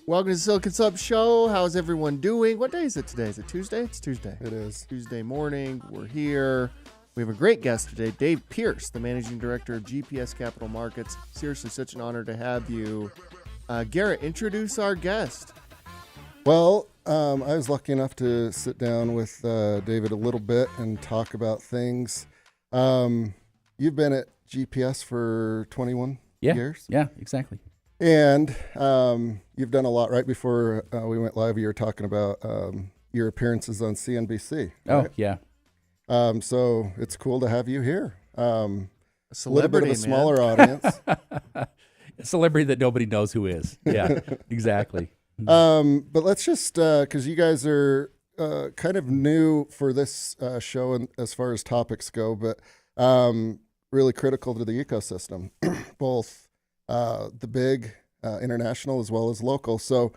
Welcome to the Silicon Sub Show. How's everyone doing? What day is it today? Is it Tuesday? It's Tuesday. It is. Tuesday morning. We're here. We have a great guest today, Dave Pierce, the Managing Director of GPS Capital Markets. Seriously, such an honor to have you. Garrett, introduce our guest. Well, I was lucky enough to sit down with David a little bit and talk about things. You've been at GPS for 21 years? Yeah, exactly. And you've done a lot. Right before we went live, you were talking about your appearances on CNBC. Right? Oh, yeah. So it's cool to have you here. A little bit celebrity, of a smaller man. audience. A celebrity that nobody knows who is. Yeah, exactly. But let's just, because you guys are kind of new for this show and as far as topics go, but really critical to the ecosystem, both the big international as well as local. So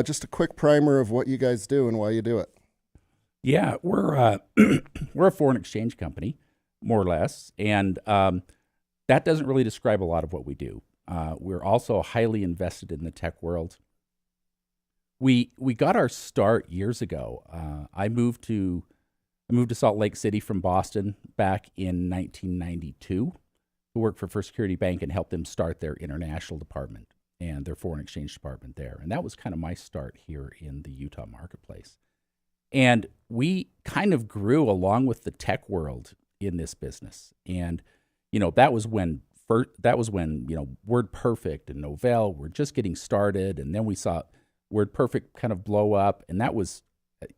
just a quick primer of what you guys do and why you do it. Yeah, we're we're a foreign exchange company, more or less, and that doesn't really describe a lot of what we do. We're also highly invested in the tech world. We got our start years ago. I moved to Salt Lake City from Boston back in 1992 to work for First Security Bank and help them start their international department and their foreign exchange department there. And that was kind of my start here in the Utah marketplace. And we kind of grew along with the tech world in this business. And, that was when WordPerfect and Novell were just getting started. And then we saw WordPerfect kind of blow up. And that was,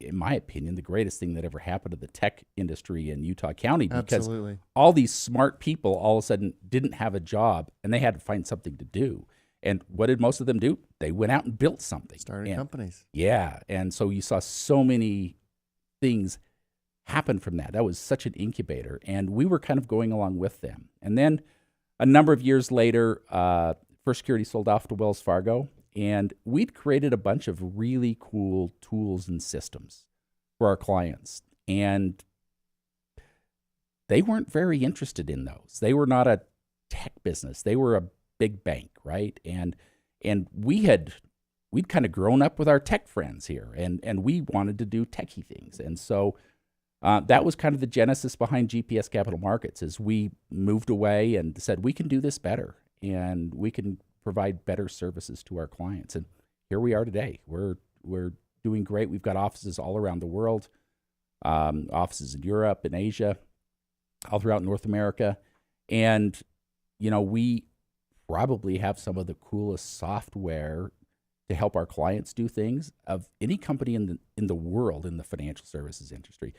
in my opinion, the greatest thing that ever happened to the tech industry in Utah County, because Absolutely. all these smart people all of a sudden didn't have a job and they had to find something to do. And what did most of them do? They went out and built something. Starting companies. Yeah. And so you saw so many things happen from that. That was such an incubator. And we were kind of going along with them. And then a number of years later, First Security sold off to Wells Fargo. And we'd created a bunch of really cool tools and systems for our clients. And they weren't very interested in those. They were not a tech business. They were a big bank, right? And we'd kind of grown up with our tech friends here, and we wanted to do techie things. And so that was kind of the genesis behind GPS Capital Markets, is we moved away and said, we can do this better, and we can provide better services to our clients. And here we are today. We're doing great. We've got offices all around the world, offices in Europe and Asia, all throughout North America. And, we probably have some of the coolest software to help our clients do things of any company in the world in the financial services industry.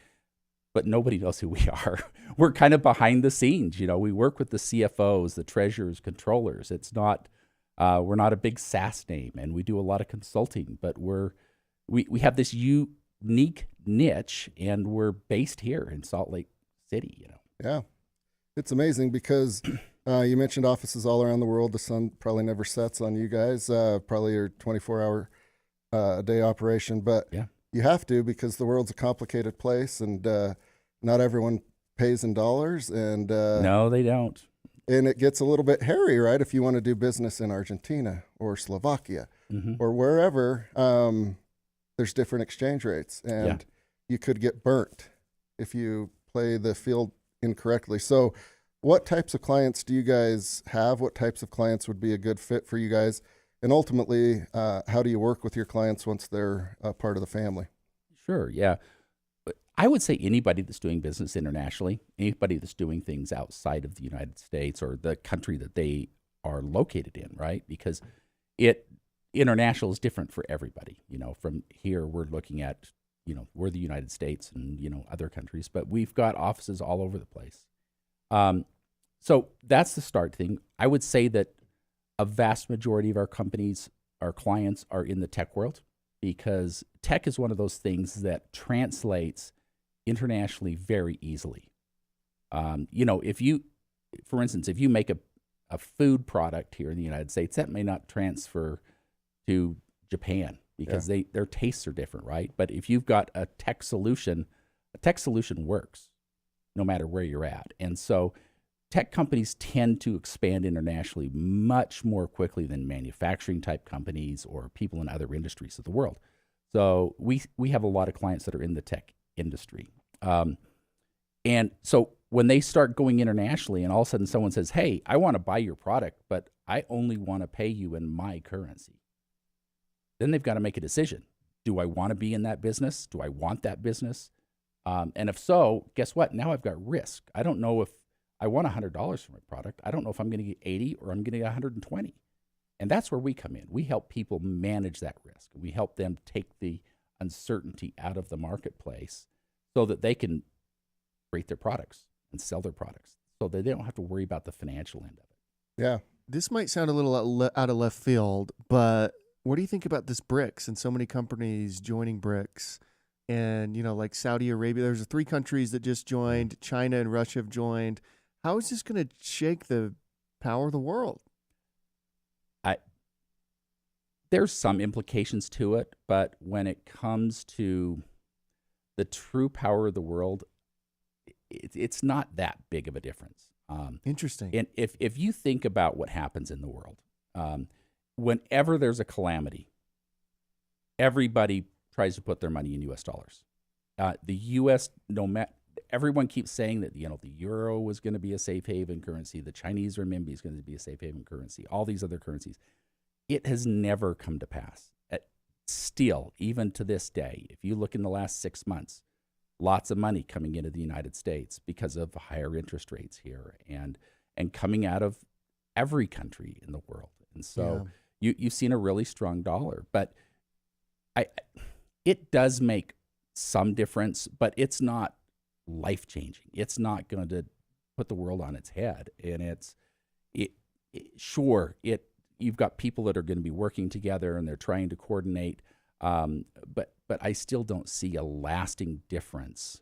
But nobody knows who we are. We're kind of behind the scenes. We work with the CFOs, the treasurers, controllers. It's not, we're not a big SaaS name, and we do a lot of consulting, but we have this unique niche, and we're based here in Salt Lake City, Yeah. It's amazing because you mentioned offices all around the world. The sun probably never sets on you guys, probably your 24-hour day operation. But yeah, you have to, because the world's a complicated place, and not everyone pays in dollars. And no, they don't. And it gets a little bit hairy, right? If you want to do business in Argentina or Slovakia or wherever, there's different exchange rates. And you could get burnt if you play the field incorrectly. So what types of clients do you guys have? What types of clients would be a good fit for you guys? And ultimately, how do you work with your clients once they're a part of the family? Sure, yeah. But I would say anybody that's doing business internationally, anybody that's doing things outside of the United States or the country that they are located in, right? Because international is different for everybody. From here, we're looking at, we're the United States and, other countries, but we've got offices all over the place. So that's the start thing. I would say that a vast majority of our companies, our clients, are in the tech world, because tech is one of those things that translates internationally very easily. If you, for instance, if you make a food product here in the United States, that may not transfer to Japan because their tastes are different, right? But if you've got a tech solution works no matter where you're at. And so tech companies tend to expand internationally much more quickly than manufacturing type companies or people in other industries of the world. So we have a lot of clients that are in the tech industry. And so when they start going internationally and all of a sudden someone says, hey, I want to buy your product, but I only want to pay you in my currency, then they've got to make a decision. Do I want to be in that business? Do I want that business? And if so, guess what? Now I've got risk. I don't know if I want $100 for my product. I don't know if I'm going to get 80 or I'm going to get 120. And that's where we come in. We help people manage that risk. We help them take the uncertainty out of the marketplace so that they can create their products and sell their products so that they don't have to worry about the financial end of it. Yeah. This might sound a little out of left field, but what do you think about this BRICS and so many companies joining BRICS? And, like Saudi Arabia, there's 3 countries that just joined. China and Russia have joined. How is this going to shake the power of the world? There's some implications to it, but when it comes to the true power of the world, it's not that big of a difference. Interesting. And if you think about what happens in the world, whenever there's a calamity, everybody tries to put their money in U.S. dollars. The U.S., everyone keeps saying that the euro was going to be a safe haven currency, the Chinese renminbi is going to be a safe haven currency, all these other currencies. It has never come to pass. Still, even to this day, if you look in the last 6 months, lots of money coming into the United States because of higher interest rates here and coming out of every country in the world. And so you've seen a really strong dollar. But it does make some difference, but it's not life-changing. It's not going to put the world on its head. And you've got people that are going to be working together and they're trying to coordinate, but I still don't see a lasting difference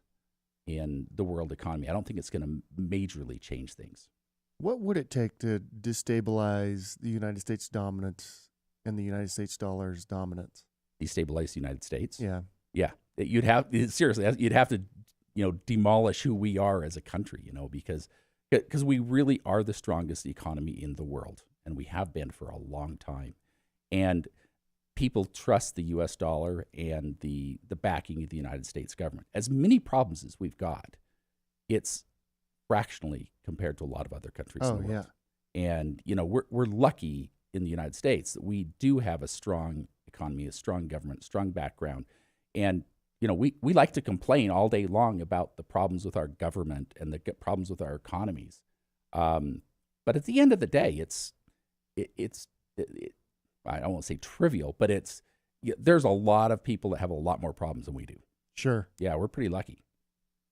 in the world economy. I don't think it's going to majorly change things. What would it take to destabilize the United States dominance and the United States dollar's dominance? Destabilize the United States? Yeah. Yeah. You'd have to, demolish who we are as a country, because we really are the strongest economy in the world. And we have been for a long time. And people trust the U.S. dollar and the backing of the United States government. As many problems as we've got, it's fractionally compared to a lot of other countries in the world. Yeah. And, we're lucky in the United States that we do have a strong economy, a strong government, strong background. And, we like to complain all day long about the problems with our government and the problems with our economies. But at the end of the day, I don't want to say trivial, but there's a lot of people that have a lot more problems than we do. Sure. Yeah, we're pretty lucky.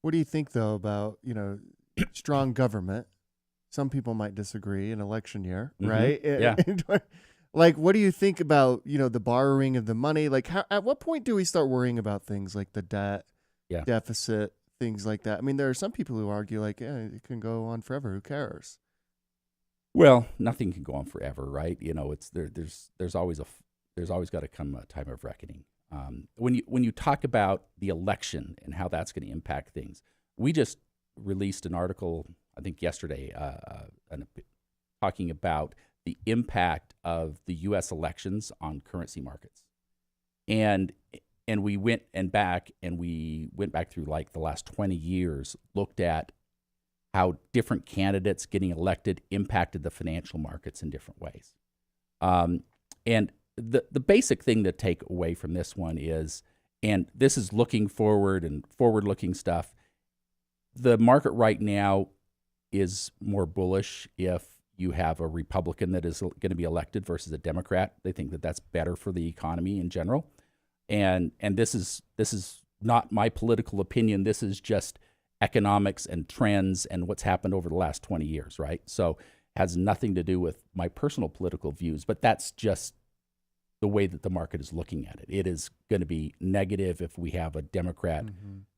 What do you think, though, about, strong government? Some people might disagree in election year, right? Yeah. Like, what do you think about, the borrowing of the money? Like, at what point do we start worrying about things like the debt, deficit, things like that? I mean, there are some people who argue like, it can go on forever. Who cares? Well, nothing can go on forever, right? There's always got to come a time of reckoning. When you talk about the election and how that's going to impact things, we just released an article, I think yesterday, talking about the impact of the U.S. elections on currency markets, and we went back through like the last 20 years, looked at how different candidates getting elected impacted the financial markets in different ways. And the basic thing to take away from this one is, and this is looking forward and forward-looking stuff, the market right now is more bullish if you have a Republican that is going to be elected versus a Democrat. They think that that's better for the economy in general. And this is not my political opinion. This is just economics and trends and what's happened over the last 20 years, right? So it has nothing to do with my personal political views, but that's just the way that the market is looking at it. It is going to be negative if we have a Democrat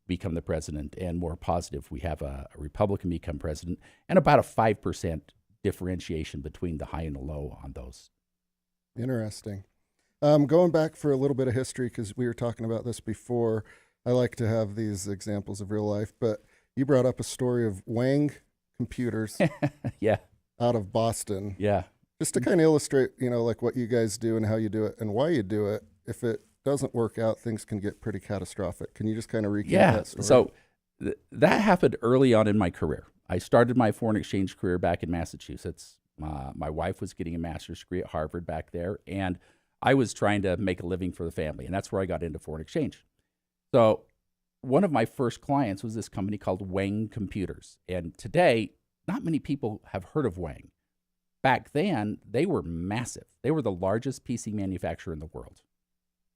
become the president, and more positive if we have a Republican become president, and about a 5% differentiation between the high and the low on those. Interesting. Going back for a little bit of history, because we were talking about this before, I like to have these examples of real life, but you brought up a story of Wang Computers Yeah. out of Boston. Yeah. Just to kind of illustrate, like what you guys do and how you do it and why you do it. If it doesn't work out, things can get pretty catastrophic. Can you just kind of recap that story? So that happened early on in my career. I started my foreign exchange career back in Massachusetts. My wife was getting a master's degree at Harvard back there, and I was trying to make a living for the family, and that's where I got into foreign exchange. So one of my first clients was this company called Wang Computers, and today, not many people have heard of Wang. Back then, they were massive. They were the largest PC manufacturer in the world.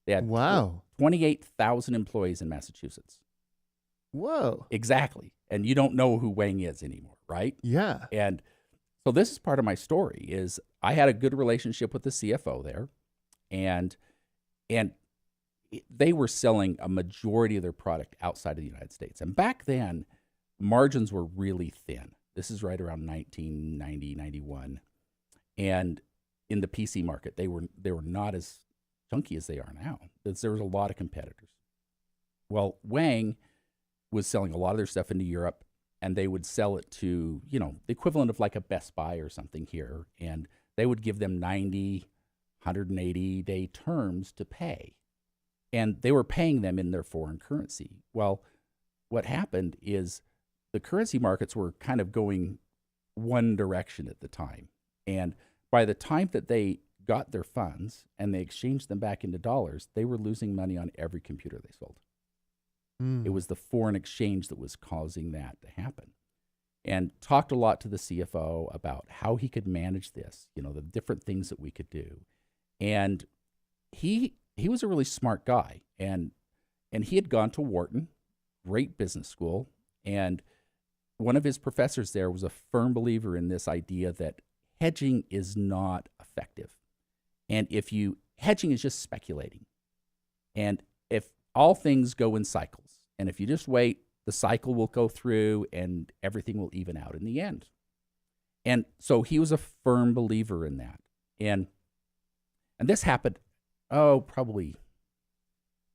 They had 28,000 employees in Massachusetts. Whoa. Exactly. And you don't know who Wang is anymore, right? Yeah. And so this is part of my story is I had a good relationship with the CFO there, and they were selling a majority of their product outside of the United States. And back then, margins were really thin. This is right around 1990, 91. And in the PC market, they were not as chunky as they are now. There was a lot of competitors. Well, Wang was selling a lot of their stuff into Europe, and they would sell it to, the equivalent of like a Best Buy or something here. And they would give them 90, 180-day terms to pay. And they were paying them in their foreign currency. Well, what happened is the currency markets were kind of going one direction at the time. And by the time that they got their funds and they exchanged them back into dollars, they were losing money on every computer they sold. It was the foreign exchange that was causing that to happen. And talked a lot to the CFO about how he could manage this, the different things that we could do. And he was a really smart guy. And he had gone to Wharton, great business school. And one of his professors there was a firm believer in this idea that hedging is not effective. And hedging is just speculating. And if all things go in cycles, and if you just wait, the cycle will go through and everything will even out in the end. And so he was a firm believer in that. And this happened, probably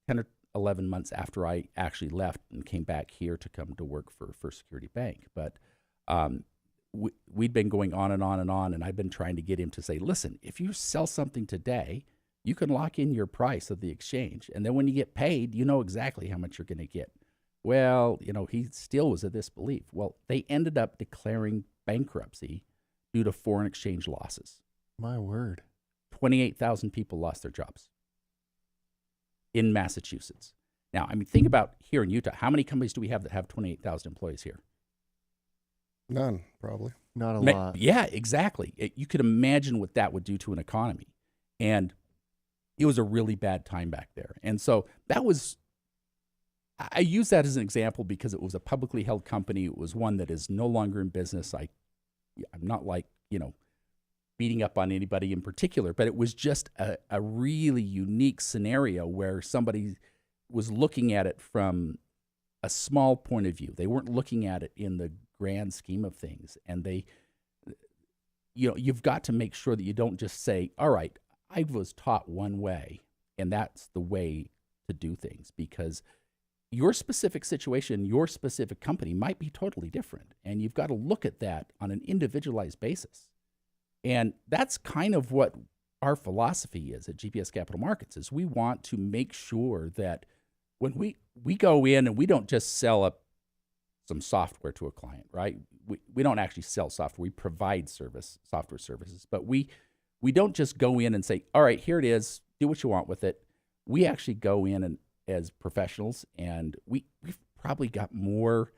10 or 11 months after I actually left and came back here to come to work for First Security Bank. But we'd been going on and on and on, and I've been trying to get him to say, listen, if you sell something today, you can lock in your price of the exchange. And then when you get paid, you know exactly how much you're going to get. Well, he still was of this belief. Well, they ended up declaring bankruptcy due to foreign exchange losses. My word. 28,000 people lost their jobs in Massachusetts. Now, think about here in Utah. How many companies do we have that have 28,000 employees here? None, probably. Not a lot. Yeah, exactly. You could imagine what that would do to an economy. And it was a really bad time back there. And so I use that as an example because it was a publicly held company. It was one that is no longer in business. I'm not beating up on anybody in particular, but it was just a really unique scenario where somebody was looking at it from a small point of view. They weren't looking at it in the grand scheme of things. And you've got to make sure that you don't just say, all right, I was taught one way, and that's the way to do things, because your specific situation, your specific company might be totally different. And you've got to look at that on an individualized basis. And that's kind of what our philosophy is at GPS Capital Markets, is we want to make sure that when we go in and we don't just sell some software to a client, right? We don't actually sell software. We provide software services, but we don't just go in and say, all right, here it is, do what you want with it. We actually go in and as professionals, and we've probably got more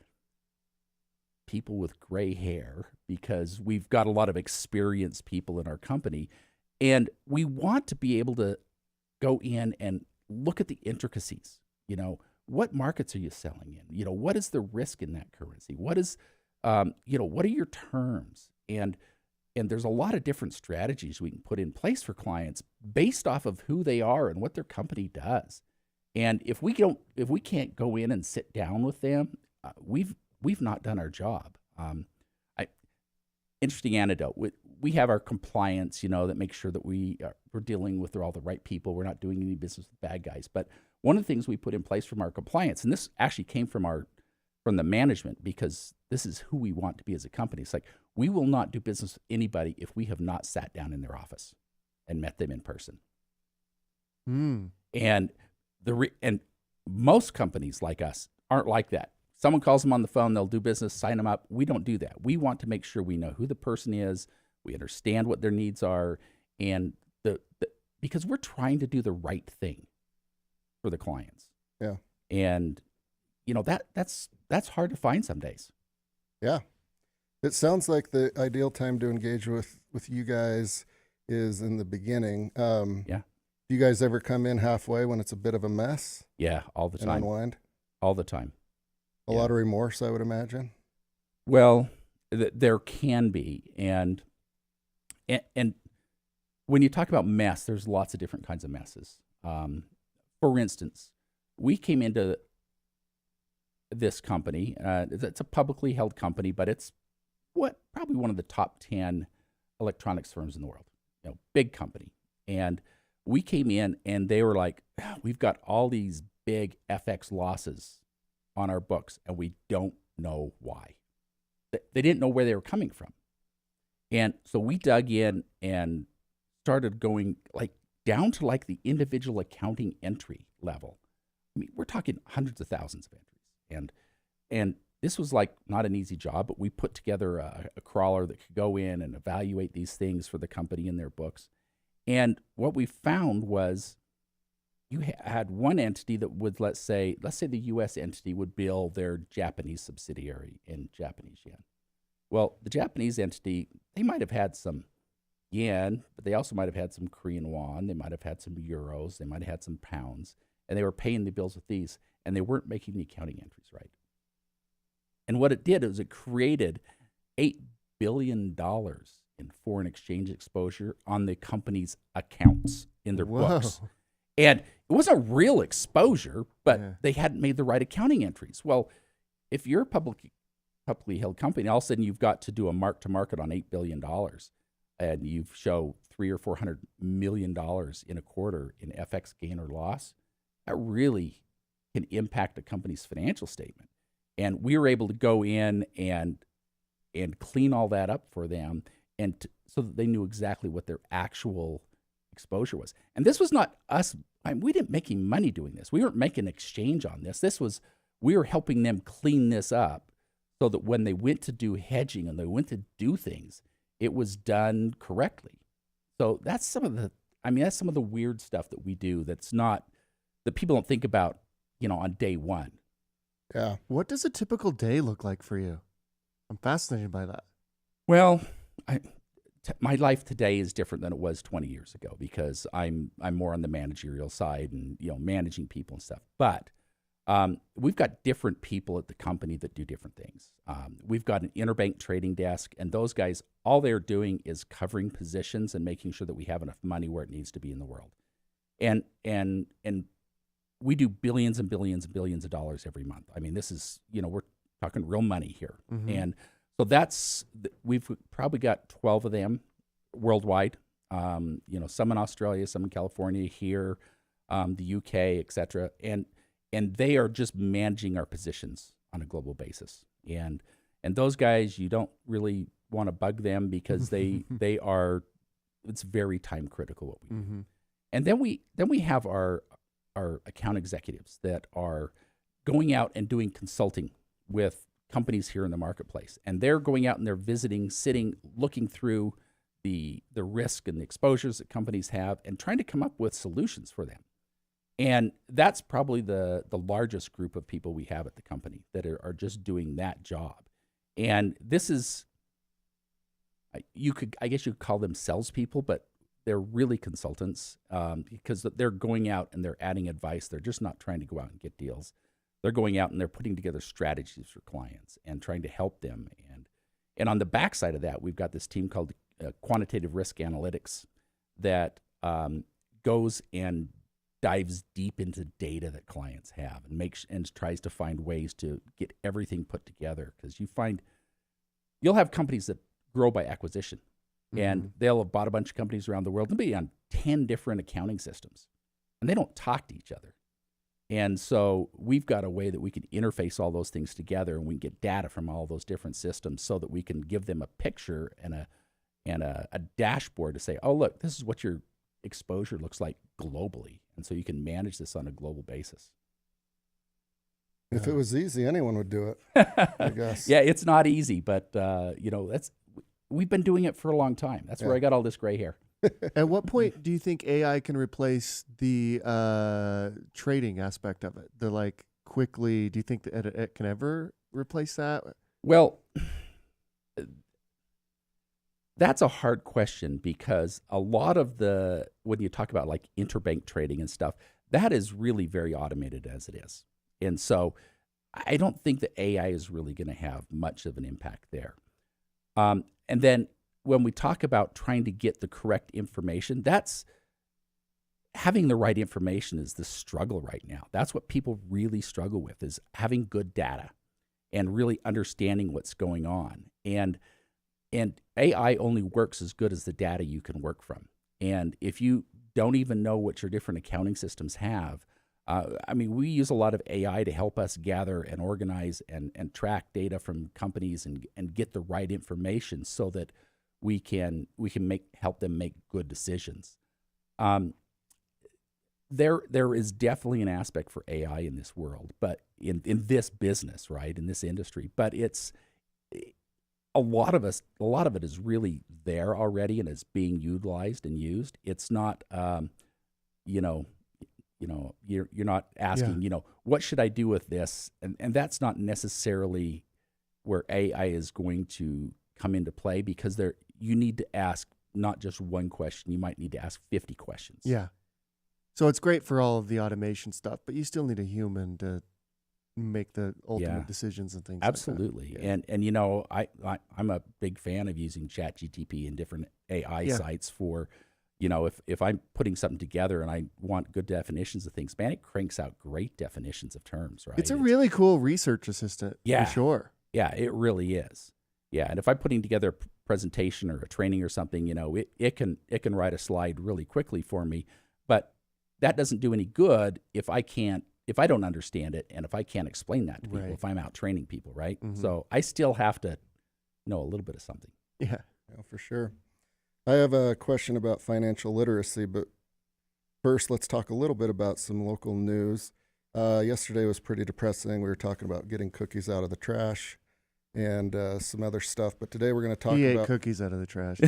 people with gray hair because we've got a lot of experienced people in our company, and we want to be able to go in and look at the intricacies. What markets are you selling in? What is the risk in that currency? What is, what are your terms? And there's a lot of different strategies we can put in place for clients based off of who they are and what their company does. And if we can't go in and sit down with them, we've not done our job. Interesting anecdote. We have our compliance, that makes sure that we're dealing with all the right people. We're not doing any business with bad guys. But one of the things we put in place from our compliance, and this actually came from the management, because this is who we want to be as a company. It's like, we will not do business with anybody if we have not sat down in their office and met them in person. Mm. And and most companies like us aren't like that. Someone calls them on the phone, they'll do business, sign them up. We don't do that. We want to make sure we know who the person is, we understand what their needs are, and because we're trying to do the right thing for the clients. Yeah. And that's hard to find some days. Yeah. It sounds like the ideal time to engage with you guys is in the beginning. Yeah. Do you guys ever come in halfway when it's a bit of a mess? Yeah, all the and time. Unwind? All the time. A lot of remorse, I would imagine. Well, there can be, and when you talk about mess, there's lots of different kinds of messes. For instance, we came into this company. It's a publicly held company, but it's probably one of the top 10 electronics firms in the world. Big company, and we came in, and they were like, "We've got all these big FX losses on our books, and we don't know why." They didn't know where they were coming from. And so we dug in and started going down to the individual accounting entry level. I mean, we're talking hundreds of thousands of entries. And this was not an easy job, but we put together a crawler that could go in and evaluate these things for the company in their books. And what we found was you had one entity that would, let's say the U.S. entity would bill their Japanese subsidiary in Japanese yen. Well, the Japanese entity, they might have had some yen, but they also might have had some Korean won. They might have had some euros. They might have had some pounds. And they were paying the bills with these, and they weren't making the accounting entries right. And what it did is it created $8 billion in foreign exchange exposure on the company's accounts in their books. And it was a real exposure, but they hadn't made the right accounting entries. Well, if you're a publicly held company, all of a sudden you've got to do a mark to market on $8 billion, and you show $300 or $400 million in a quarter in FX gain or loss. That really can impact a company's financial statement. And we were able to go in and clean all that up for them, so that they knew exactly what their actual exposure was. And this was not us. We didn't make any money doing this. We weren't making an exchange on this. We were helping them clean this up so that when they went to do hedging and they went to do things, it was done correctly. So that's some of the weird stuff that we do that people don't think about, on day one. Yeah. What does a typical day look like for you? I'm fascinated by that. Well, my life today is different than it was 20 years ago because I'm more on the managerial side and managing people and stuff. But we've got different people at the company that do different things. We've got an interbank trading desk, and those guys, all they're doing is covering positions and making sure that we have enough money where it needs to be in the world. And we do billions and billions and billions of dollars every month. I mean, this is, we're talking real money here. Mm-hmm. And so we've probably got 12 of them worldwide, some in Australia, some in California, here, the UK, et cetera. And they are just managing our positions on a global basis. And those guys, you don't really want to bug them because they are, it's very time critical what we do. Mm-hmm. And then we have our account executives that are going out and doing consulting with companies here in the marketplace. And they're going out and they're visiting, sitting, looking through the risk and the exposures that companies have and trying to come up with solutions for them. And that's probably the largest group of people we have at the company that are just doing that job. And this is, I guess you could call them salespeople, but they're really consultants because they're going out and they're adding advice. They're just not trying to go out and get deals. They're going out and they're putting together strategies for clients and trying to help them. And on the backside of that, we've got this team called Quantitative Risk Analytics that goes and dives deep into data that clients have and tries to find ways to get everything put together. Because you'll have companies that grow by acquisition. Mm-hmm. And they'll have bought a bunch of companies around the world. They'll be on 10 different accounting systems. And they don't talk to each other. And so we've got a way that we can interface all those things together, and we can get data from all those different systems so that we can give them a picture and a dashboard to say, oh, look, this is what your exposure looks like globally. And so you can manage this on a global basis. If it was easy, anyone would do it, I guess. Yeah, it's not easy, but we've been doing it for a long time. That's where I got all this gray hair. At what point do you think AI can replace the trading aspect of it? The like quickly, do you think that it can ever replace that? Well, that's a hard question because a lot of when you talk about like interbank trading and stuff, that is really very automated as it is. And so I don't think that AI is really going to have much of an impact there. And then when we talk about trying to get the correct information, that's having the right information is the struggle right now. That's what people really struggle with, is having good data and really understanding what's going on. And AI only works as good as the data you can work from. And if you don't even know what your different accounting systems have, we use a lot of AI to help us gather and organize and track data from companies and get the right information so that we can help them make good decisions. There is definitely an aspect for AI in this world, but in this business, right, in this industry, but it's a lot of it is really there already and is being utilized and used. It's not, you're not asking, what should I do with this? And that's not necessarily where AI is going to come into play, because you need to ask not just one question. You might need to ask 50 questions. Yeah. So it's great for all of the automation stuff, but you still need a human to make the ultimate decisions and things. Absolutely. Like that. Yeah. And I'm a big fan of using ChatGPT and different AI sites for, if I'm putting something together and I want good definitions of things, man, it cranks out great definitions of terms, right? It's a really cool research assistant, for sure. Yeah, it really is. Yeah, and if I'm putting together a presentation or a training or something, it can write a slide really quickly for me, but that doesn't do any good if I don't understand it, and if I can't explain that to people, if I'm out training people, right? Mm-hmm. So I still have to know a little bit of something. Yeah, for sure. I have a question about financial literacy, but first let's talk a little bit about some local news. Yesterday was pretty depressing. We were talking about getting cookies out of the trash and some other stuff, but today we're going to talk about... He ate cookies out of the trash.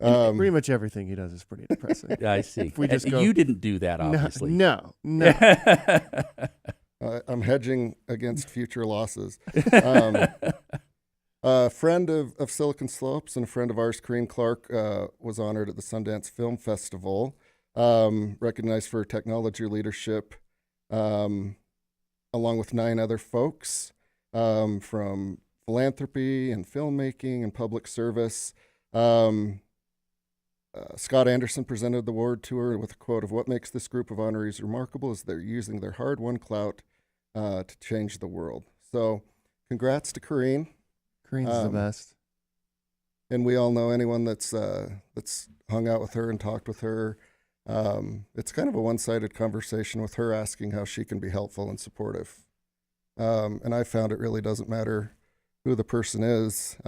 Pretty much everything he does is pretty depressing. I see. You didn't do that, obviously. No. I'm hedging against future losses. A friend of Silicon Slopes and a friend of ours, Corinne Clark, was honored at the Sundance Film Festival, recognized for her technology leadership, along with 9 other folks from philanthropy and filmmaking and public service. Scott Anderson presented the award to her with a quote of, "What makes this group of honorees remarkable is they're using their hard-won clout to change the world." So congrats to Corinne. Corinne's the best. And we all know anyone that's hung out with her and talked with her. It's kind of a one-sided conversation with her asking how she can be helpful and supportive. And I found it really doesn't matter who the person is.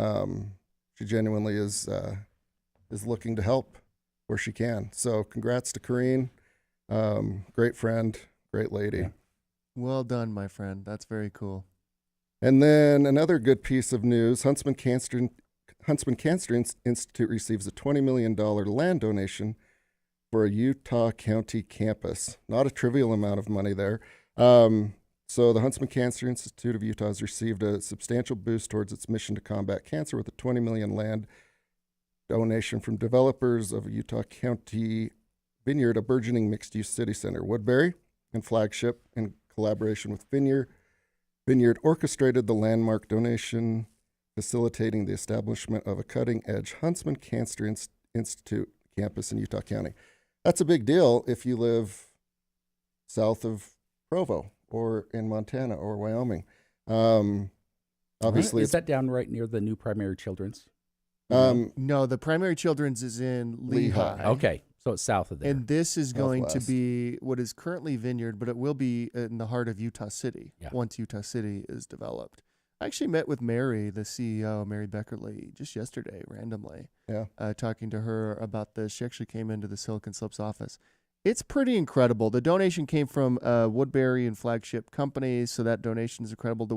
She genuinely is looking to help where she can. So congrats to Corinne. Great friend, great lady. Yeah. Well done, my friend. That's very cool. And then another good piece of news, Huntsman Cancer Institute receives a $20 million land donation for a Utah County campus. Not a trivial amount of money there. So the Huntsman Cancer Institute of Utah has received a substantial boost towards its mission to combat cancer with a $20 million land donation from developers of Utah County Vineyard, a burgeoning mixed-use city center. Woodbury and Flagship, in collaboration with Vineyard orchestrated the landmark donation, facilitating the establishment of a cutting-edge Huntsman Cancer Institute campus in Utah County. That's a big deal if you live south of Provo or in Montana or Wyoming. Obviously, is that down right near the new primary children's? No, the primary children's is in Lehigh. Okay. So it's south of there. And this is going to Southwest. be what is currently Vineyard, but it will be in the heart of Utah City Yeah. once Utah City is developed. I actually met with Mary, the CEO, Mary Beckerly, just yesterday, randomly, Yeah. talking to her about this. She actually came into the Silicon Slopes office. It's pretty incredible. The donation came from Woodbury and Flagship Companies, so that donation is incredible.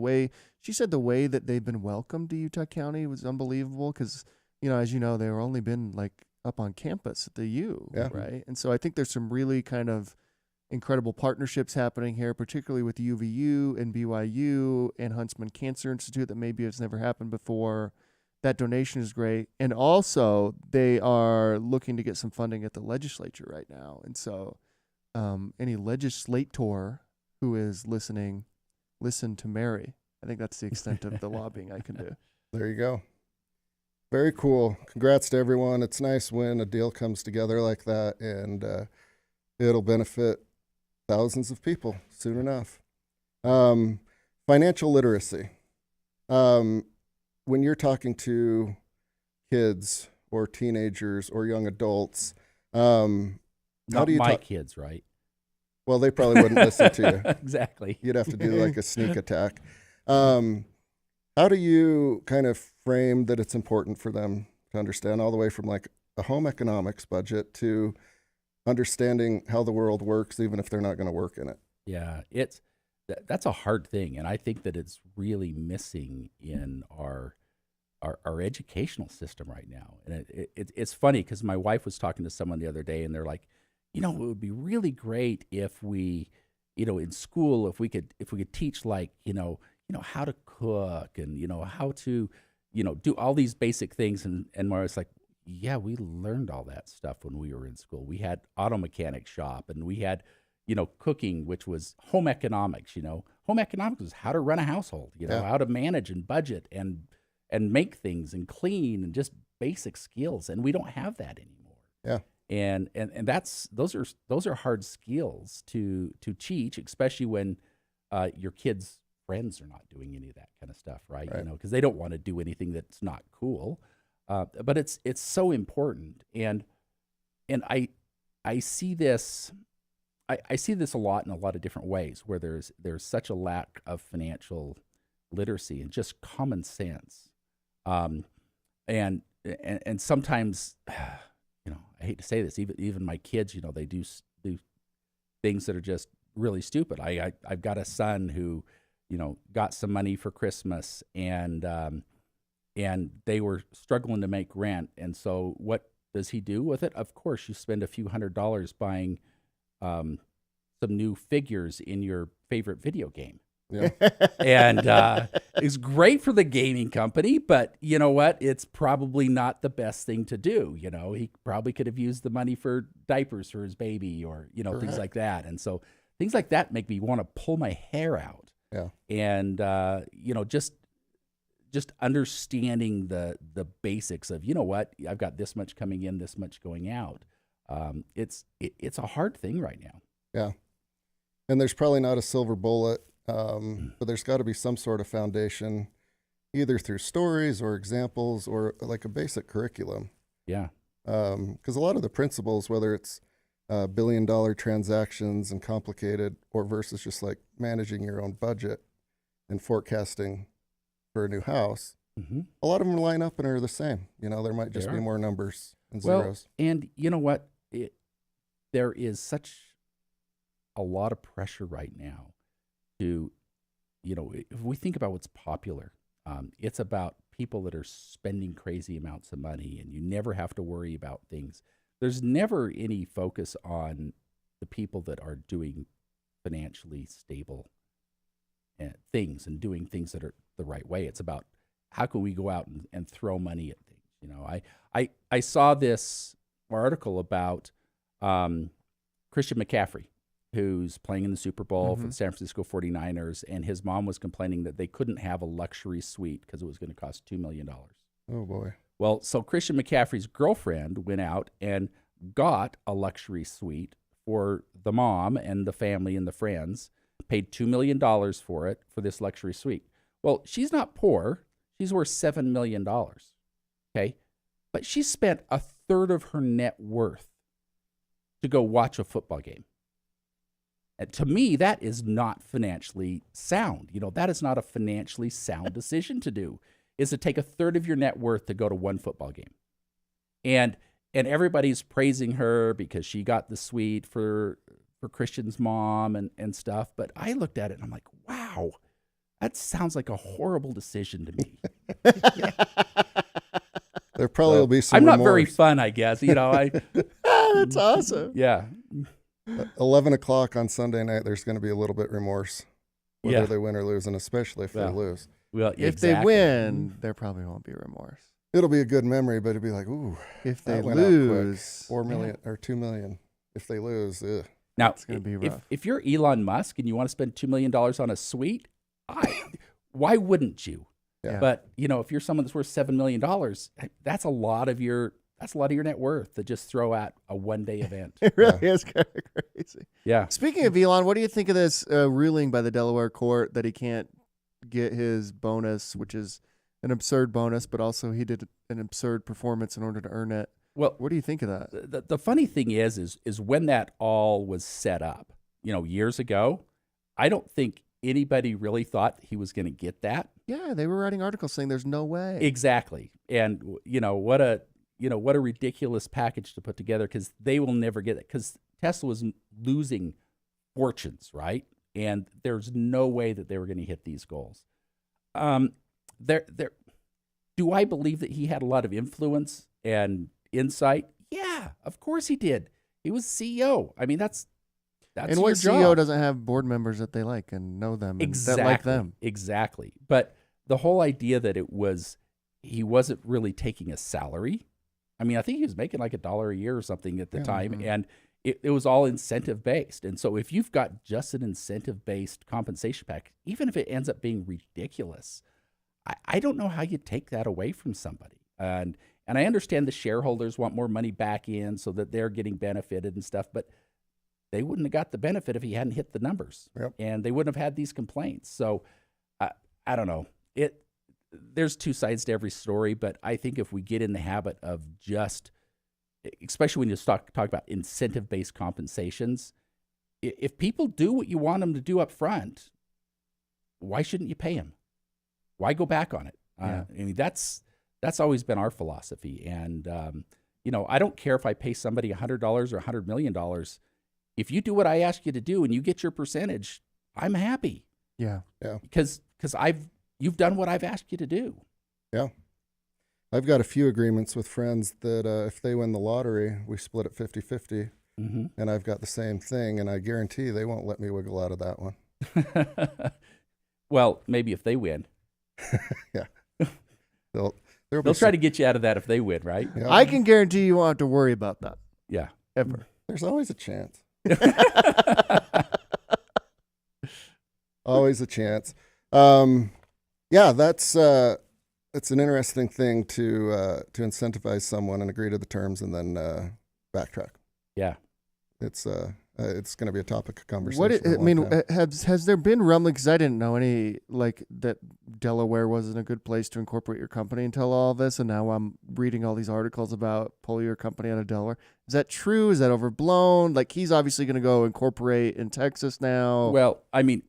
She said the way that they've been welcomed to Utah County was unbelievable because, as you know, they've only been like up on campus at the U, Yeah. right? And so I think there's some really kind of incredible partnerships happening here, particularly with UVU and BYU and Huntsman Cancer Institute that maybe has never happened before. That donation is great. And also, they are looking to get some funding at the legislature right now. And so any legislator who is listening, listen to Mary. I think that's the extent of the lobbying I can do. There you go. Very cool. Congrats to everyone. It's nice when a deal comes together like that, and it'll benefit thousands of people soon enough. Financial literacy. When you're talking to kids or teenagers or young adults, how Not do you my talk? kids, right? Well, they probably wouldn't listen to you. Exactly. You'd have to do like a sneak attack. How do you kind of frame that it's important for them to understand all the way from like a home economics budget to understanding how the world works, even if they're not going to work in it? Yeah, that's a hard thing, and I think that it's really missing in our educational system right now. And it's funny because my wife was talking to someone the other day, and they're like, it would be really great if we, in school, if we could teach like, how to cook and how to, do all these basic things. And Mara's like, yeah, we learned all that stuff when we were in school. We had auto mechanic shop, and we had, cooking, which was home economics. Home economics was how to run a household, Yeah. how to manage and budget and make things and clean and just basic skills. And we don't have that anymore. Yeah. And those are hard skills to teach, especially when your kids' friends are not doing any of that kind of stuff, right? Right. Because they don't want to do anything that's not cool. But it's so important, and I see this. I see this a lot in a lot of different ways, where there's such a lack of financial literacy and just common sense, and sometimes, I hate to say this, even my kids, they do things that are just really stupid. I've got a son who, got some money for Christmas, and they were struggling to make rent. And so what does he do with it? Of course, you spend a few $100s buying some new figures in your favorite video game. Yeah. And it's great for the gaming company, but you know what? It's probably not the best thing to do. He probably could have used the money for diapers for his baby or, things Correct. like that. And so things like that make me want to pull my hair out. Yeah. And, just understanding the basics of, what, I've got this much coming in, this much going out. It's a hard thing right now. Yeah. And there's probably not a silver bullet, but there's got to be some sort of foundation, either through stories or examples or like a basic curriculum. Yeah. Because a lot of the principles, whether it's billion-dollar transactions and complicated, or versus just like managing your own budget and forecasting for a new house, Mm-hmm. a lot of them line up and are the same. There might just They be are. more numbers and Well, zeros. and you know what? There is such a lot of pressure right now to, if we think about what's popular, it's about people that are spending crazy amounts of money, and you never have to worry about things. There's never any focus on the people that are doing financially stable things and doing things that are the right way. It's about how can we go out and throw money at things. I saw this article about Christian McCaffrey, who's playing in the Super Bowl for the San Francisco 49ers, and his mom was complaining that they couldn't have a luxury suite because it was going to cost $2 million. Oh, boy. Well, so Christian McCaffrey's girlfriend went out and got a luxury suite for the mom and the family and the friends, paid $2 million for it, for this luxury suite. Well, she's not poor. She's worth $7 million, okay? But she spent a third of her net worth to go watch a football game. And to me, that is not financially sound. That is not a financially sound decision to do, is to take a third of your net worth to go to one football game. And everybody's praising her because she got the suite for Christian's mom and stuff. But I looked at it and I'm like, wow, that sounds like a horrible decision to me. There probably will be some I'm not remorse. very fun, I guess. That's awesome. Yeah. 11 o'clock on Sunday night, there's going to be a little bit remorse, whether Yeah. they win or lose, and especially if they Well, lose. Well, If they win, there probably won't be remorse. It'll be a good memory, but it'll be like, ooh, If they that went out quick. lose, 4 million or 2 million. If they lose, ugh. Now, it's going to be rough. if you're Elon Musk and you want to spend $2 million on a suite, why wouldn't you? Yeah. But if you're someone that's worth $7 million, that's a lot of your net worth to just throw at a one-day event. It really is kind of crazy. Yeah. Speaking of Elon, what do you think of this ruling by the Delaware court that he can't get his bonus, which is an absurd bonus, but also he did an absurd performance in order to earn it? Well, What do you think of that? the funny thing is when that all was set up, years ago, I don't think anybody really thought he was going to get that. Yeah, they were writing articles saying there's no way. Exactly. And what a ridiculous package to put together, because they will never get it, because Tesla was losing fortunes, right? And there's no way that they were going to hit these goals. Do I believe that he had a lot of influence and insight? Yeah, of course he did. He was CEO. I mean, that's and your what CEO job. doesn't have board members that they like and know them and Exactly. that like them? Exactly. But the whole idea that he wasn't really taking a salary. I mean, I think he was making like $1 a year or something at the time, mhm. and it was all incentive based. And so if you've got just an incentive based compensation pack, even if it ends up being ridiculous, I don't know how you take that away from somebody. And I understand the shareholders want more money back in so that they're getting benefited and stuff, but they wouldn't have got the benefit if he hadn't hit the numbers. Yep. And they wouldn't have had these complaints. So I don't know. There's two sides to every story, but I think if we get in the habit of just, especially when you talk about incentive-based compensations, if people do what you want them to do up front, why shouldn't you pay them? Why go back on it? Yeah. I mean, that's always been our philosophy. And, I don't care if I pay somebody $100 or $100 million. If you do what I ask you to do and you get your percentage, I'm happy. Yeah. Because you've done what I've asked you to do. Yeah. I've got a few agreements with friends that if they win the lottery, we split it 50-50. Mm-hmm. And I've got the same thing, and I guarantee they won't let me wiggle out of that one. Well, maybe if they win. Yeah. They'll try to get you out of that if they win, right? Yeah, I can guarantee you won't have to worry about that Yeah. ever. There's always a chance. Always a chance. Yeah, that's it's an interesting thing to incentivize someone and agree to the terms and then backtrack. Yeah. It's going to be a topic of conversation. Has there been rumblings? Because I didn't know any that Delaware wasn't a good place to incorporate your company until all this, and now I'm reading all these articles about pulling your company out of Delaware. Is that true? Is that overblown? Like, he's obviously going to go incorporate in Texas now. Well, I mean,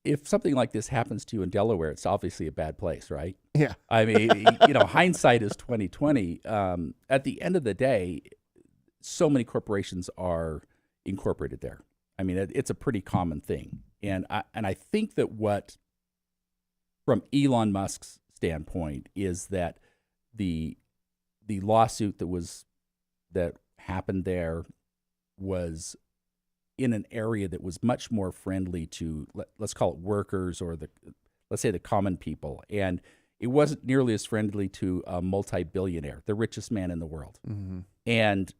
if something like this happens to you in Delaware, it's obviously a bad place, right? Yeah. I mean, hindsight is 20/20. At the end of the day, so many corporations are incorporated there. I mean, it's a pretty common thing, and I think that what, from Elon Musk's standpoint, is that the lawsuit that happened there was in an area that was much more friendly to, let's call it workers, or let's say the common people, and it wasn't nearly as friendly to a multi-billionaire, the richest man in the world. Mm-hmm. And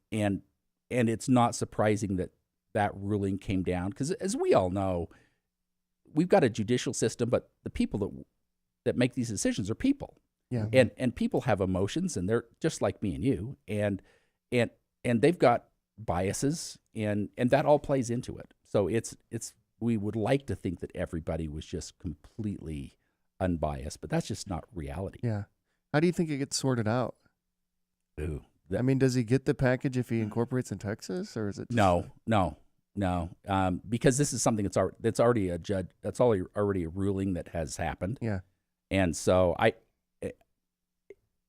it's not surprising that ruling came down, because as we all know, we've got a judicial system, but the people that make these decisions are people. Yeah. And people have emotions, and they're just like me and you, and they've got biases, and that all plays into it. So we would like to think that everybody was just completely unbiased, but that's just not reality. Yeah. How do you think it gets sorted out? Ooh, I mean, does he get the package if he incorporates in Texas, or is it just no, because this is something that's already already a ruling that has happened. Yeah. And so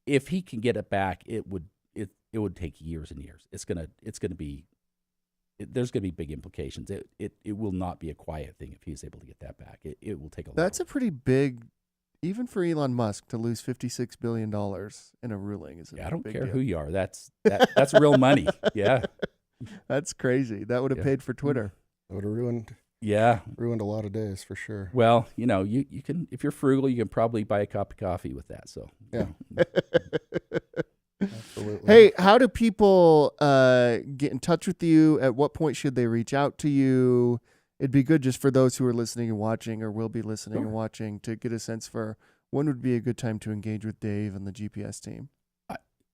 if he can get it back, it would take years and years. There's going to be big implications. It will not be a quiet thing if he's able to get that back. It will take a lot. That's a pretty big, even for Elon Musk to lose $56 billion in a ruling. I don't care deal. who you are. That's real money. Yeah. That's crazy. That would have paid for Twitter. It would have ruined a lot of days for sure. Well, you can, if you're frugal, you can probably buy a cup of coffee with that. So yeah. Absolutely. Hey, how do people get in touch with you? At what point should they reach out to you? It'd be good just for those who are listening and watching or will be listening and watching to get a sense for when would be a good time to engage with Dave and the GPS team.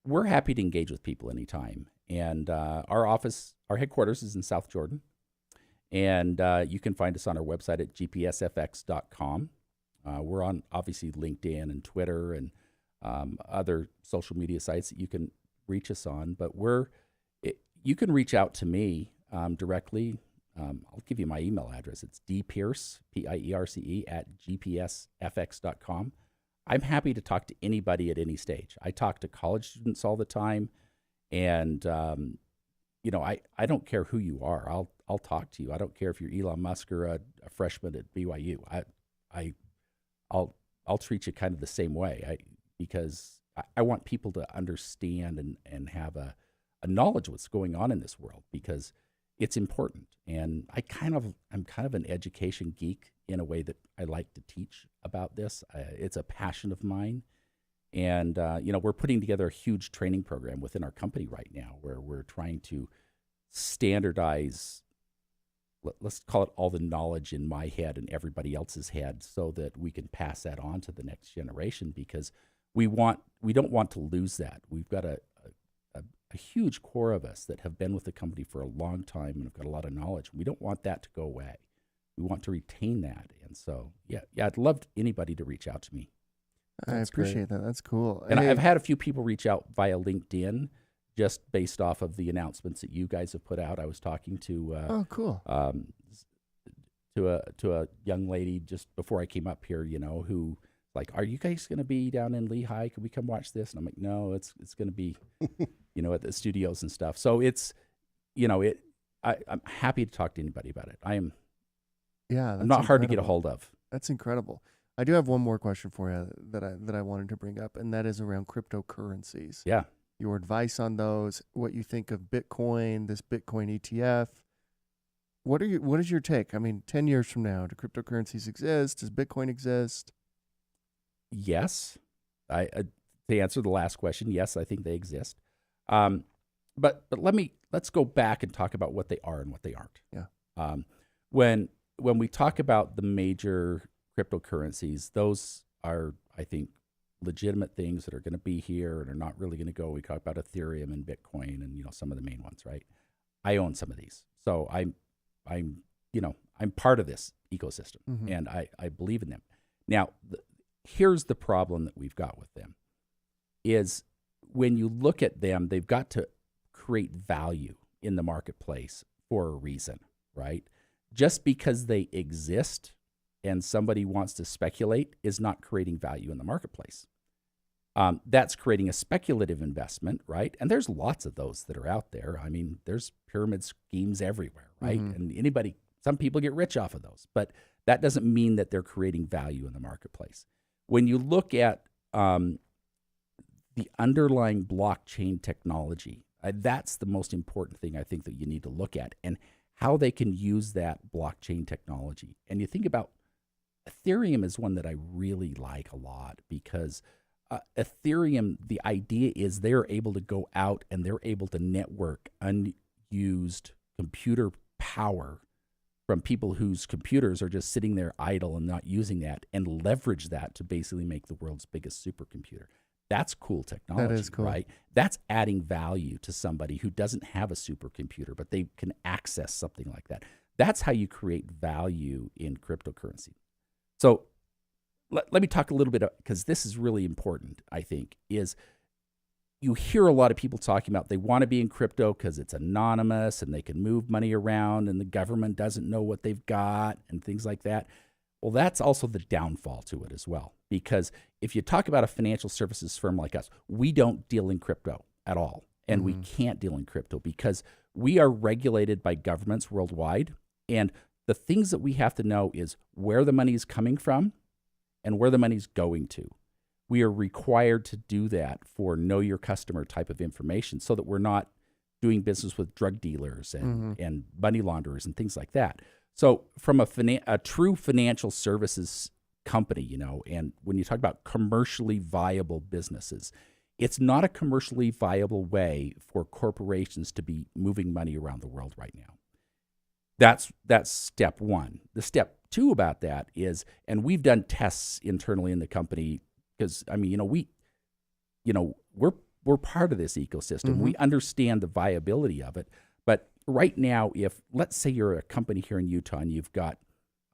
We're happy to engage with people anytime. And our headquarters is in South Jordan. And you can find us on our website at gpsfx.com. We're on, obviously, LinkedIn and Twitter and other social media sites that you can reach us on. But you can reach out to me directly. I'll give you my email address. It's dpierce, Pierce, at gpsfx.com. I'm happy to talk to anybody at any stage. I talk to college students all the time. And, I don't care who you are. I'll talk to you. I don't care if you're Elon Musk or a freshman at BYU. I'll treat you kind of the same way because I want people to understand and have a knowledge of what's going on in this world because it's important. And I'm kind of an education geek in a way that I like to teach about this. It's a passion of mine. And, we're putting together a huge training program within our company right now where we're trying to standardize, let's call it all the knowledge in my head and everybody else's head so that we can pass that on to the next generation because we don't want to lose that. We've got a huge core of us that have been with the company for a long time and have got a lot of knowledge. We don't want that to go away. We want to retain that. And so, I'd love anybody to reach out to me. I appreciate that. That's cool. And I've had a few people reach out via LinkedIn just based off of the announcements that you guys have put out. I was talking to cool. To a young lady just before I came up here, who like, are you guys going to be down in Lehigh? Can we come watch this? And I'm like, no, it's going to be, at the studios and stuff. So it's, I'm happy to talk to anybody about it. I'm not hard to get a hold of. That's incredible. I do have one more question for you that I wanted to bring up, and that is around cryptocurrencies. Yeah. Your advice on those, what you think of Bitcoin, this Bitcoin ETF. What is your take? I mean, 10 years from now, do cryptocurrencies exist? Does Bitcoin exist? Yes. To answer the last question, yes, I think they exist. But let's go back and talk about what they are and what they aren't. Yeah. When we talk about the major cryptocurrencies, those are, I think, legitimate things that are going to be here and are not really going to go. We talk about Ethereum and Bitcoin and some of the main ones, right? I own some of these, so I'm part of this ecosystem, and I believe in them. Now, here's the problem that we've got with them: is when you look at them, they've got to create value in the marketplace for a reason, right? Just because they exist and somebody wants to speculate is not creating value in the marketplace. That's creating a speculative investment, right? And there's lots of those that are out there. I mean, there's pyramid schemes everywhere, right? And some people get rich off of those, but that doesn't mean that they're creating value in the marketplace. When you look at the underlying blockchain technology, that's the most important thing I think that you need to look at, and how they can use that blockchain technology. And you think about Ethereum is one that I really like a lot because Ethereum, the idea is they're able to go out and they're able to network unused computer power from people whose computers are just sitting there idle and not using that, and leverage that to basically make the world's biggest supercomputer. That's cool technology, that is cool. Right? That's adding value to somebody who doesn't have a supercomputer, but they can access something like that. That's how you create value in cryptocurrency. So let me talk a little bit, because this is really important, I think, is you hear a lot of people talking about they want to be in crypto because it's anonymous and they can move money around and the government doesn't know what they've got and things like that. Well, that's also the downfall to it as well. Because if you talk about a financial services firm like us, we don't deal in crypto at all. And we can't deal in crypto because we are regulated by governments worldwide. And the things that we have to know is where the money is coming from and where the money's going to. We are required to do that for know your customer type of information so that we're not doing business with drug dealers and money launderers and things like that. So from a true financial services company, and when you talk about commercially viable businesses, it's not a commercially viable way for corporations to be moving money around the world right now. That's step one. The step two about that is, and we've done tests internally in the company because we're part of this ecosystem. We understand the viability of it. But right now, if let's say you're a company here in Utah and you've got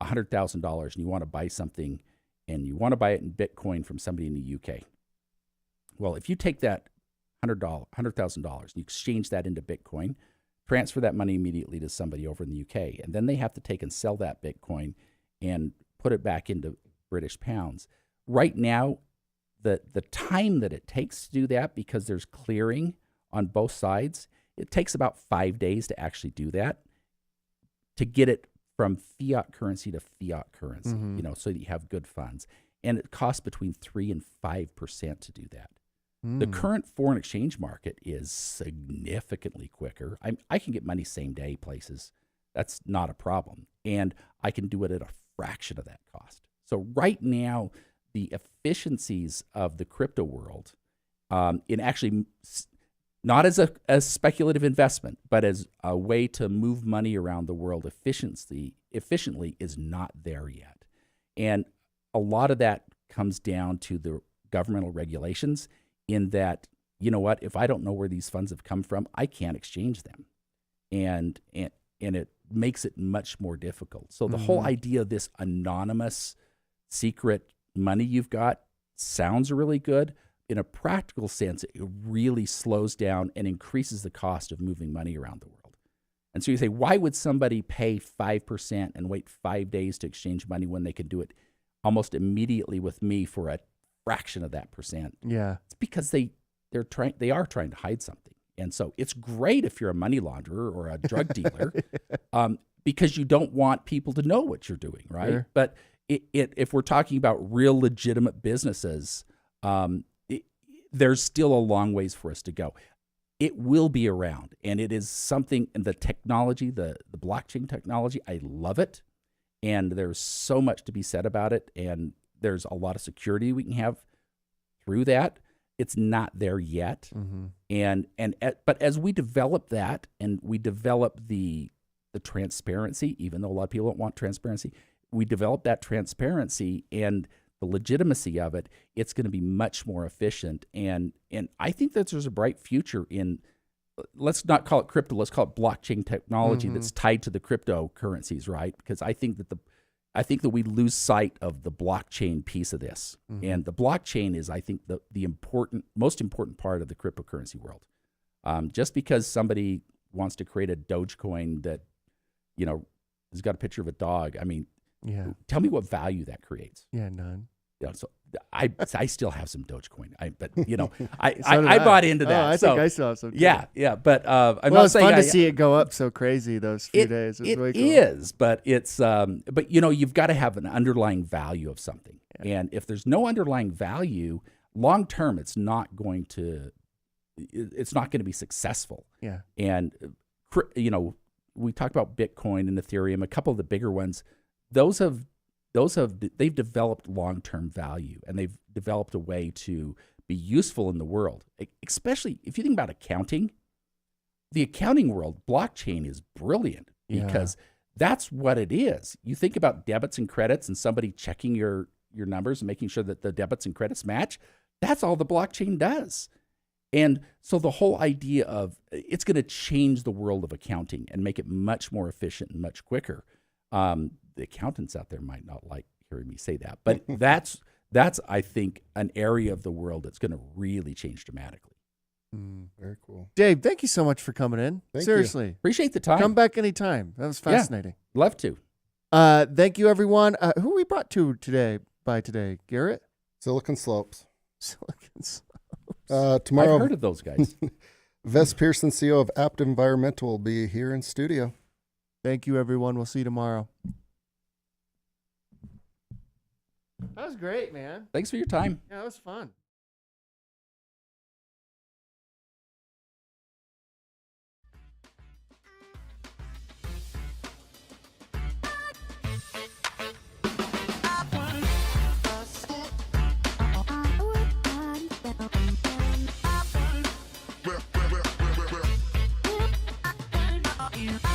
$100,000 and you want to buy something and you want to buy it in Bitcoin from somebody in the UK. Well, if you take that $100,000 and you exchange that into Bitcoin, transfer that money immediately to somebody over in the UK, and then they have to take and sell that Bitcoin and put it back into British pounds. Right now, the time that it takes to do that, because there's clearing on both sides, it takes about 5 days to actually do that, to get it from fiat currency to fiat currency, so that you have good funds. And it costs between 3 and 5% to do that. The current foreign exchange market is significantly quicker. I can get money same day places. That's not a problem. And I can do it at a fraction of that cost. So right now, the efficiencies of the crypto world, in actually not as a speculative investment, but as a way to move money around the world efficiently is not there yet. And a lot of that comes down to the governmental regulations, in that, if I don't know where these funds have come from, I can't exchange them. And it makes it much more difficult. So the whole idea of this anonymous, secret money you've got sounds really good. In a practical sense, it really slows down and increases the cost of moving money around the world. And so you say, why would somebody pay 5% and wait 5 days to exchange money when they can do it almost immediately with me for a fraction of that percent? Yeah. It's because they are trying to hide something. And so it's great if you're a money launderer or a drug dealer, because you don't want people to know what you're doing, right? Sure. But if we're talking about real legitimate businesses, there's still a long ways for us to go. It will be around, and it is something, and the technology, the blockchain technology, I love it. And there's so much to be said about it, and there's a lot of security we can have through that. It's not there yet. But as we develop that, and we develop the transparency, even though a lot of people don't want transparency, we develop that transparency and the legitimacy of it, it's going to be much more efficient. And I think that there's a bright future in, let's not call it crypto, let's call it blockchain technology that's tied to the cryptocurrencies, right? Because I think that we lose sight of the blockchain piece of this. And the blockchain is, I think, the most important part of the cryptocurrency world. Just because somebody wants to create a Dogecoin that, has got a picture of a dog, tell me what value that creates. Yeah, none. So I still have some Dogecoin. I bought into that. I think I still have some too. Yeah. But it's fun to see it go up so crazy those few days. It really cool. is, but it's you've got to have an underlying value of something. Yeah. And if there's no underlying value, long term, it's not going to be successful. Yeah. And we talked about Bitcoin and Ethereum, a couple of the bigger ones. They've developed long-term value, and they've developed a way to be useful in the world. Especially if you think about accounting, the accounting world, blockchain is brilliant because that's what it is. You think about debits and credits and somebody checking your numbers and making sure that the debits and credits match. That's all the blockchain does. And so the whole idea of it's going to change the world of accounting and make it much more efficient and much quicker. The accountants out there might not like hearing me say that, but that's I think, an area of the world that's going to really change dramatically. Very cool. Dave, thank you so much for coming in. Thank you. Seriously. Appreciate the time. Come back anytime. That was fascinating. Love to. Thank you, everyone. Who we brought to today? Garrett? Silicon Slopes. Silicon Slopes. Tomorrow, I've heard of those guys. Wes Pearson, CEO of Apt Environmental, will be here in studio. Thank you, everyone. We'll see you tomorrow. That was great, man. Thanks for your time. Yeah, that was fun. Yeah.